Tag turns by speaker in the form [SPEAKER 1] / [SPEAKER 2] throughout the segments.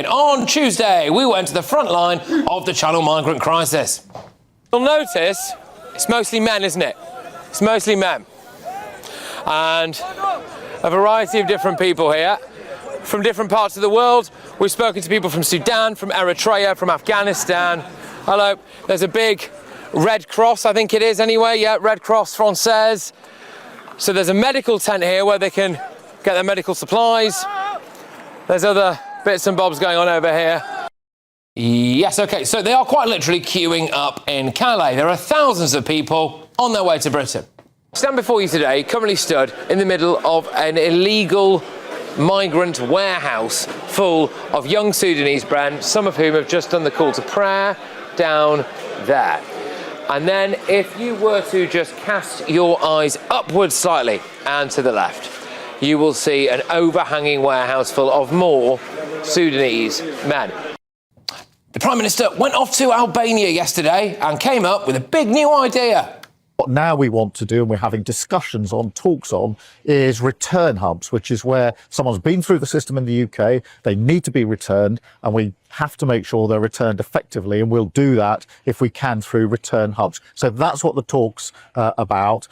[SPEAKER 1] headline. On Tuesday, we went to the front line of the Channel migrant crisis. You'll notice it's mostly men, isn't it? It's mostly men. And a variety of different people here from different parts of the world. We've spoken to people from Sudan, from Eritrea, from Afghanistan. Hello, there's a big Red Cross, I think it is anyway, yeah, Red Cross Française. So there's a medical tent here where they can get their medical supplies. There's other bits and bobs going on over here. Yes, OK, so they are quite literally queuing up in Calais. There are thousands of people on their way to Britain. I stand before you today, currently stood in the middle of an illegal migrant warehouse full of young Sudanese men, some of whom have just done the call to prayer down there. And then if you were to just cast your eyes upwards slightly and to the left, you will see an overhanging warehouse full of more Sudanese men. The Prime Minister went off to Albania yesterday and came up with a big new idea.
[SPEAKER 2] What now we want to do, and we're having discussions on, talks on, is return hubs, which is where someone's been through the system in the UK, they need to be returned, and we have to make sure they're returned effectively, and we'll do that if we can through return hubs. So that's what the talk's about.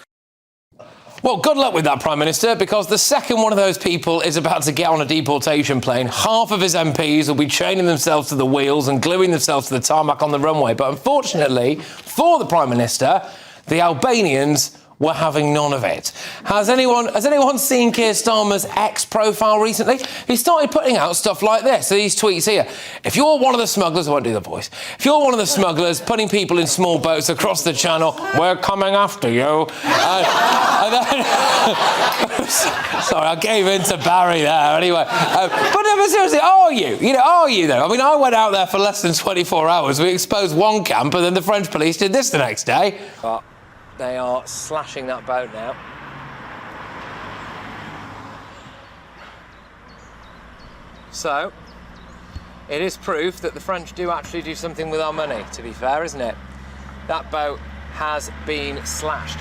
[SPEAKER 1] Well, good luck with that, Prime Minister, because the second one of those people is about to get on a deportation plane, half of his MPs will be chaining themselves to the wheels and gluing themselves to the tarmac on the runway. But unfortunately, for the Prime Minister, the Albanians were having none of it. Has anyone seen Keir Starmer's X profile recently? He started putting out stuff like this. So these tweets here. If you're one of the smugglers, I won't do the voice. If you're one of the smugglers putting people in small boats across the channel, we're coming after you. And then, sorry, I gave in to Barry there. Anyway, but seriously, are you? Are you though? I mean, I went out there for less than 24 hours. We exposed one camp, and then the French police did this the next day. But they are slashing that boat now. So, it is proof that the French do actually do something with our money, to be fair, isn't it? That boat has been slashed.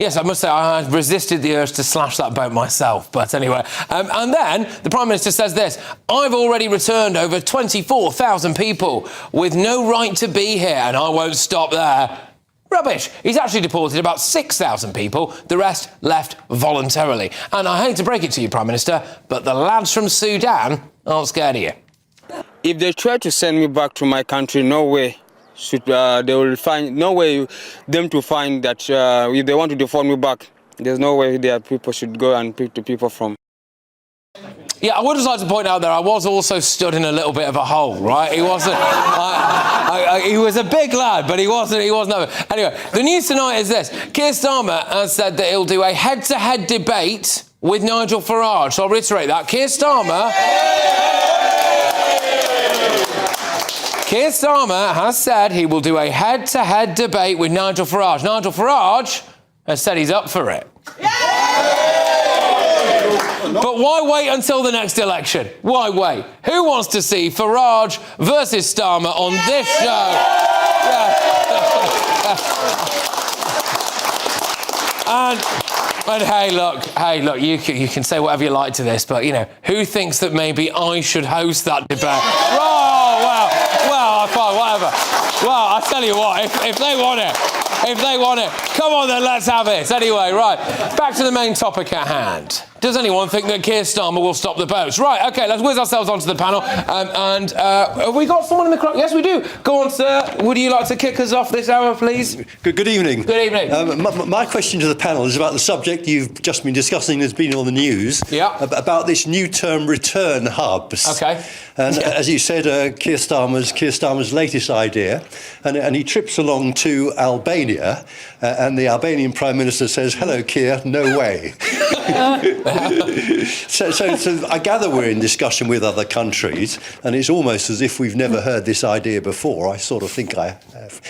[SPEAKER 1] Yes, I must say I resisted the urge to slash that boat myself, but anyway. And then the Prime Minister says this: I've already returned over 24,000 people with no right to be here, and I won't stop there. Rubbish. He's actually deported about 6,000 people, the rest left voluntarily. And I hate to break it to you, Prime Minister, but the lads from Sudan aren't scared of you.
[SPEAKER 3] If they try to send me back to my country, no way. They will find no way them to find that if they want to deport me back, there's no way their people should go and pick the people from.
[SPEAKER 1] Yeah, I would just like to point out there I was also stood in a little bit of a hole, right? He wasn't. He was a big lad, but he wasn't. Anyway, the news tonight is this: Keir Starmer has said that he'll do a head-to-head debate with Nigel Farage. So I'll reiterate that: Keir Starmer has said he will do a head-to-head debate with Nigel Farage. Nigel Farage has said he's up for it. But why wait until the next election? Why wait? Who wants to see Farage versus Starmer on this show? And hey, look, you can say whatever you like to this, but, who thinks that maybe I should host that debate? Oh, well, fine, whatever. Well, I'll tell you what, if they want it, come on then, let's have it. Anyway, right, back to the main topic at hand. Does anyone think that Keir Starmer will stop the boats? Right, OK, let's whiz ourselves onto the panel. Have we got someone in the crowd? Yes, we do. Go on, sir. Would you like to kick us off this hour, please?
[SPEAKER 4] Good evening.
[SPEAKER 1] Good evening.
[SPEAKER 4] My question to the panel is about the subject you've just been discussing that's been on the news.
[SPEAKER 1] Yeah.
[SPEAKER 4] About this new term, return hubs.
[SPEAKER 1] OK.
[SPEAKER 4] And as you said, Keir Starmer's latest idea, and he trips along to Albania, and the Albanian Prime Minister says, "Hello, Keir, no way." So I gather we're in discussion with other countries, and it's almost as if we've never heard this idea before. I sort of think I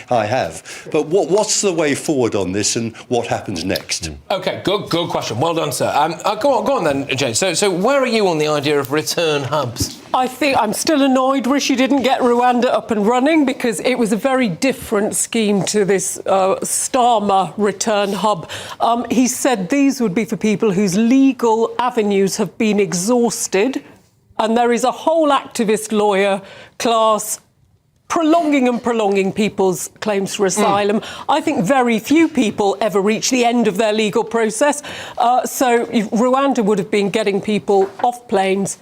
[SPEAKER 4] have. But what's the way forward on this, and what happens next?
[SPEAKER 1] OK, good question. Well done, sir. Go on then, Jane. So where are you on the idea of return hubs?
[SPEAKER 5] I think I'm still annoyed Rishi didn't get Rwanda up and running, because it was a very different scheme to this Starmer return hub. He said these would be for people whose legal avenues have been exhausted And there is a whole activist lawyer class prolonging people's claims for asylum. I think very few people ever reach the end of their legal process. So Rwanda would have been getting people off planes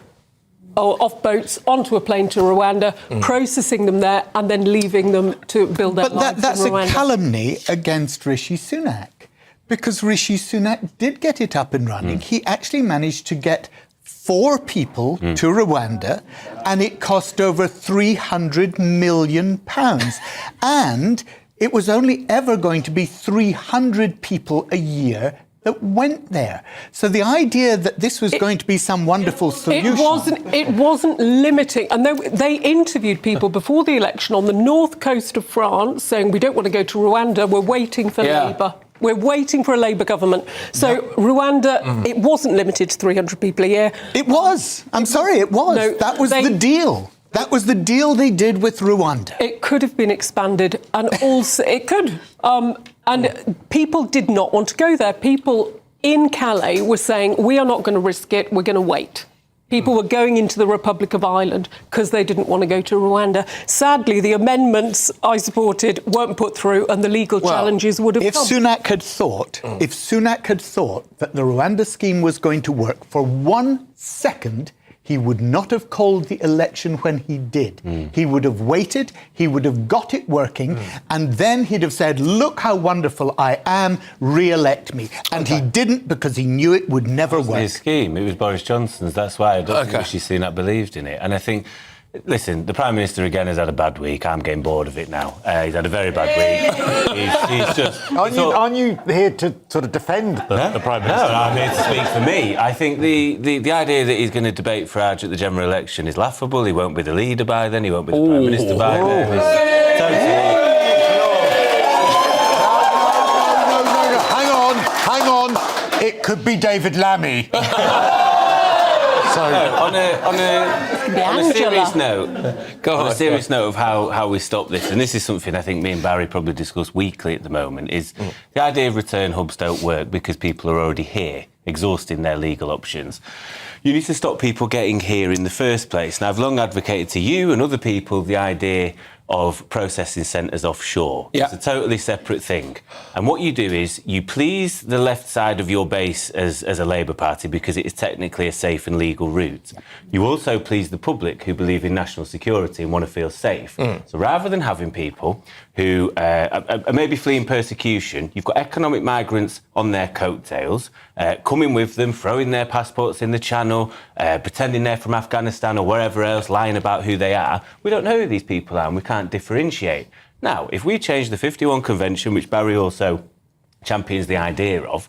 [SPEAKER 5] or off boats onto a plane to Rwanda, processing them there and then leaving them to build their lives in Rwanda.
[SPEAKER 6] But that's a calumny against Rishi Sunak, because Rishi Sunak did get it up and running. He actually managed to get 4 people to Rwanda, and it cost over £300 million. And it was only ever going to be 300 people a year that went there. So the idea that this was going to be some wonderful solution...
[SPEAKER 5] It wasn't limiting. And they interviewed people before the election on the north coast of France saying, we don't want to go to Rwanda, we're waiting for Labour. We're waiting for a Labour government. So Rwanda, it wasn't limited to 300 people a year.
[SPEAKER 6] It was. I'm sorry, it was. No, that was the deal. That was the deal they did with Rwanda.
[SPEAKER 5] It could have been expanded, and also it could. And people did not want to go there. People in Calais were saying, we are not going to risk it, we're going to wait. People were going into the Republic of Ireland because they didn't want to go to Rwanda. Sadly, the amendments I supported weren't put through, and the legal challenges would have come.
[SPEAKER 6] If Sunak had thought that the Rwanda scheme was going to work for 1 second, he would not have called the election when he did. He would have waited, he would have got it working, and then he'd have said, look how wonderful I am, re-elect me. And he didn't, because he knew it would never work.
[SPEAKER 7] His scheme, it was Boris Johnson's, that's why I don't think Rishi Sunak believed in it. And I think, listen, the Prime Minister again has had a bad week. I'm getting bored of it now. He's had a very bad week. He's just...
[SPEAKER 2] Aren't you here to sort of defend the Prime Minister?
[SPEAKER 7] No, I'm here to speak for me. I think the idea that he's going to debate Farage at the general election is laughable. He won't be the leader by then. He won't be the Prime Minister by then. It's totally...
[SPEAKER 6] No, hang on. It could be David Lammy.
[SPEAKER 7] So, on a serious note, on a serious note of how we stop this, and this is something I think me and Barry probably discuss weekly at the moment, is the idea of return hubs don't work because people are already here, exhausting their legal options. You need to stop people getting here in the first place. And I've long advocated to you and other people the idea of processing centres offshore.
[SPEAKER 1] Yeah.
[SPEAKER 7] It's a totally separate thing. And what you do is you please the left side of your base as a Labour Party because it is technically a safe and legal route. You also please the public who believe in national security and want to feel safe. So rather than having people who are maybe fleeing persecution, you've got economic migrants on their coattails, coming with them, throwing their passports in the Channel, pretending they're from Afghanistan or wherever else, lying about who they are. We don't know who these people are and we can't differentiate. Now, if we change the 51 Convention, which Barry also champions the idea of,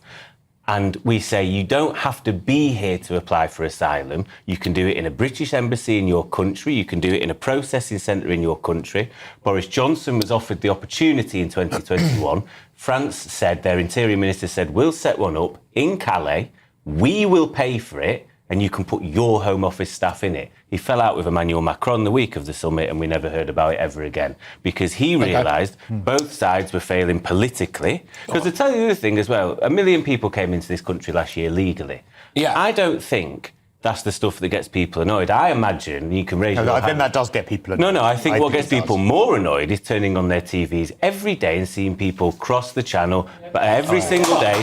[SPEAKER 7] and we say you don't have to be here to apply for asylum, you can do it in a British embassy in your country, you can do it in a processing centre in your country. Boris Johnson was offered the opportunity in 2021. France said, their Interior Minister said, we'll set one up in Calais, we will pay for it, and you can put your Home Office staff in it. He fell out with Emmanuel Macron the week of the summit and we never heard about it ever again because he realised both sides were failing politically. Because to tell you the other thing as well, 1 million people came into this country last year legally.
[SPEAKER 1] Yeah.
[SPEAKER 7] I don't think that's the stuff that gets people annoyed. I imagine you can raise your hand.
[SPEAKER 6] I think that does get people annoyed.
[SPEAKER 7] No, I think what gets people more annoyed is turning on their TVs every day and seeing people cross the channel every single day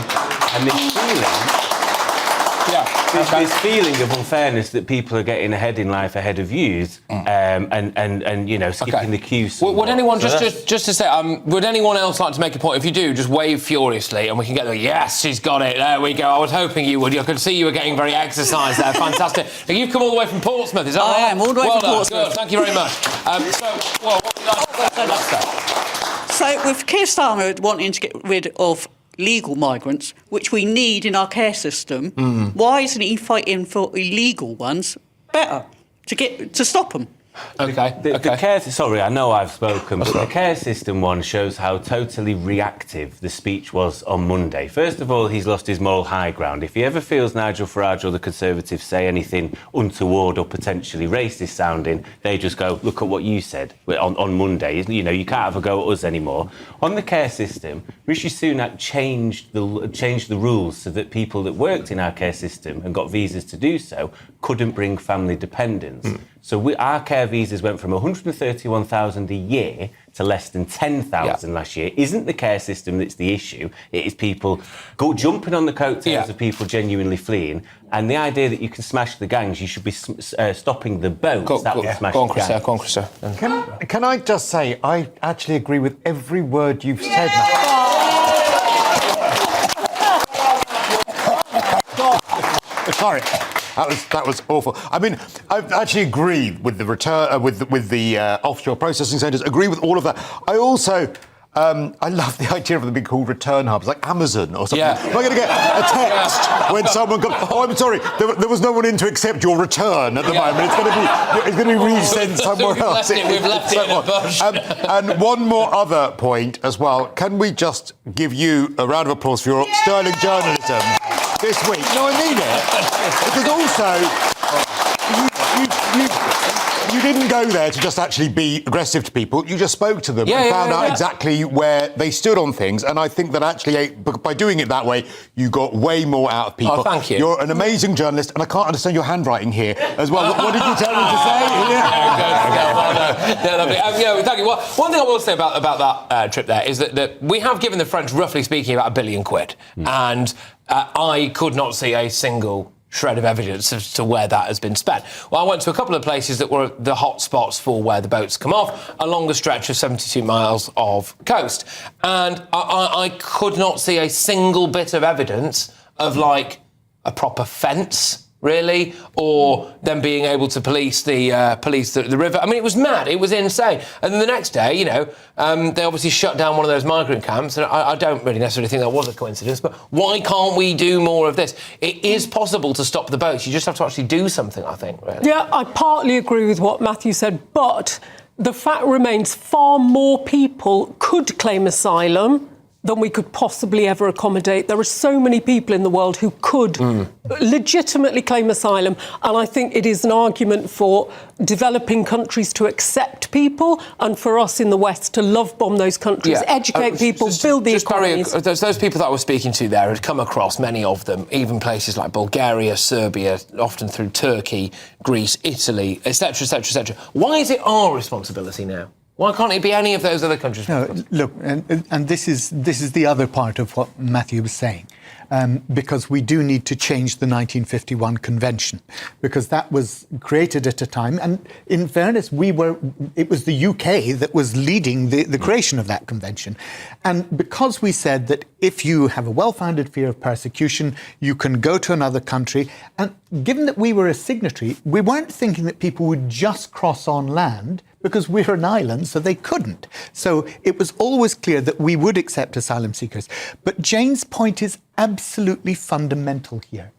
[SPEAKER 7] and this feeling... This feeling of unfairness that people are getting ahead in life ahead of yous, and you know, skipping the queue.
[SPEAKER 1] Would anyone just to say? Would anyone else like to make a point? If you do, just wave furiously, and we can get the yes. She's got it. There we go. I was hoping you would. I could see you were getting very exercised there. Fantastic. Now, you've come all the way from Portsmouth. Is that right?
[SPEAKER 8] I am all the way from Portsmouth.
[SPEAKER 1] Good. Thank you very much.
[SPEAKER 8] So, with Keir Starmer wanting to get rid of legal migrants, which we need in our care system, why isn't he fighting for illegal ones better to stop them?
[SPEAKER 1] Okay.
[SPEAKER 7] The care, sorry, I know I've spoken, but the care system one shows how totally reactive the speech was on Monday. First of all, he's lost his moral high ground. If he ever feels Nigel Farage or the Conservatives say anything untoward or potentially racist sounding, they just go, look at what you said on Monday. You know, you can't have a go at us anymore. On the care system, Rishi Sunak changed the rules so that people that worked in our care system and got visas to do so couldn't bring family dependents. So our care visas went from 131,000 a year to less than 10,000 last year. Isn't the care system that's the issue? It is people jumping on the coattails of people genuinely fleeing. And the idea that you can smash the gangs, you should be stopping the boats that will smash the gangs.
[SPEAKER 1] Go on, Chris.
[SPEAKER 9] Can I just say, I actually agree with every word you've said now. Sorry. That was awful. I mean, I actually agree with the return with the offshore processing centres. Agree with all of that. I also I love the idea of them being called return hubs, like Amazon or something.
[SPEAKER 1] Yeah.
[SPEAKER 9] Am I going to get a text when someone comes? Oh, I'm sorry, there was no one in to accept your return at the moment. It's going to be resent somewhere else.
[SPEAKER 1] We've left it in a bush.
[SPEAKER 9] And one more other point as well. Can we just give you a round of applause for your sterling journalism this week? No, I mean it. Because also, you didn't go there to just actually be aggressive to people. You just spoke to them and found out exactly where they stood on things. And I think that actually, by doing it that way, you got way more out of people.
[SPEAKER 1] Oh, thank you.
[SPEAKER 9] You're an amazing journalist, and I can't understand your handwriting here as well. What did you tell me to say?
[SPEAKER 1] Thank you. Well, one thing I will say about that trip there is that we have given the French, roughly speaking, about £1 billion. And I could not see a single shred of evidence as to where that has been spent. Well, I went to a couple of places that were the hot spots for where the boats come off along the stretch of 72 miles of coast. And I could not see a single bit of evidence of, like, a proper fence, really, or them being able to police the river. I mean, it was mad. It was insane. And then the next day, they obviously shut down one of those migrant camps. And I don't really necessarily think that was a coincidence, but why can't we do more of this? It is possible to stop the boats. You just have to actually do something, I think, really.
[SPEAKER 5] Yeah, I partly agree with what Matthew said, but the fact remains far more people could claim asylum than we could possibly ever accommodate. There are so many people in the world who could legitimately claim asylum, and I think it is an argument for developing countries to accept people and for us in the West to love bomb those countries, educate people, build the economies.
[SPEAKER 1] Those people that I was speaking to there had come across, many of them, even places like Bulgaria, Serbia, often through Turkey, Greece, Italy, etc., etc., etc. Why is it our responsibility now? Why can't it be any of those other countries?
[SPEAKER 6] No, look, and this is the other part of what Matthew was saying, because we do need to change the 1951 Convention, because that was created at a time, and in fairness, it was the UK that was leading the creation of that convention. And because we said that if you have a well-founded fear of persecution, you can go to another country, and given that we were a signatory, we weren't thinking that people would just cross on land, because we're an island, so they couldn't. So it was always clear that we would accept asylum seekers. But Jane's point is absolutely fundamental here.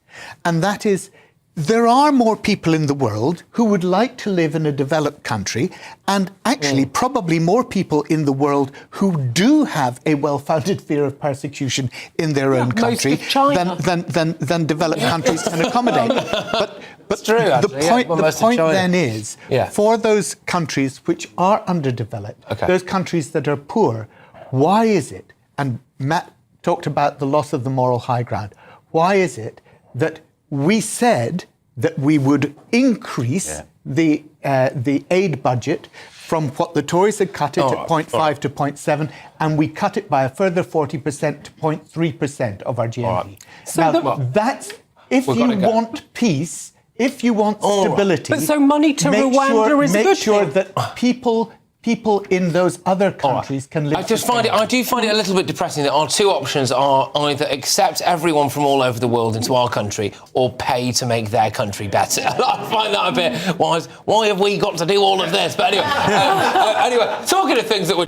[SPEAKER 6] And that is, there are more people in the world who would like to live in a developed country, and actually probably more people in the world who do have a well-founded fear of persecution in their own country than developed countries can accommodate. But
[SPEAKER 1] true,
[SPEAKER 6] the point then is, for those countries which are underdeveloped, those countries that are poor, why is it, and Matt talked about the loss of the moral high ground, why is it that we said that we would increase the aid budget from what the Tories had cut it at 0.5 to 0.7, and we cut it by a further 40% to 0.3% of our GNP.
[SPEAKER 5] So
[SPEAKER 6] that's, if you want peace, if you want stability,
[SPEAKER 5] but so money to Rwanda is a good
[SPEAKER 6] make sure
[SPEAKER 5] thing.
[SPEAKER 6] that people in those other countries can live.
[SPEAKER 1] I do find it a little bit depressing that our two options are either accept everyone from all over the world into our country or pay to make their country better. I find that a bit, why have we got to do all of this? But anyway, talking of things that were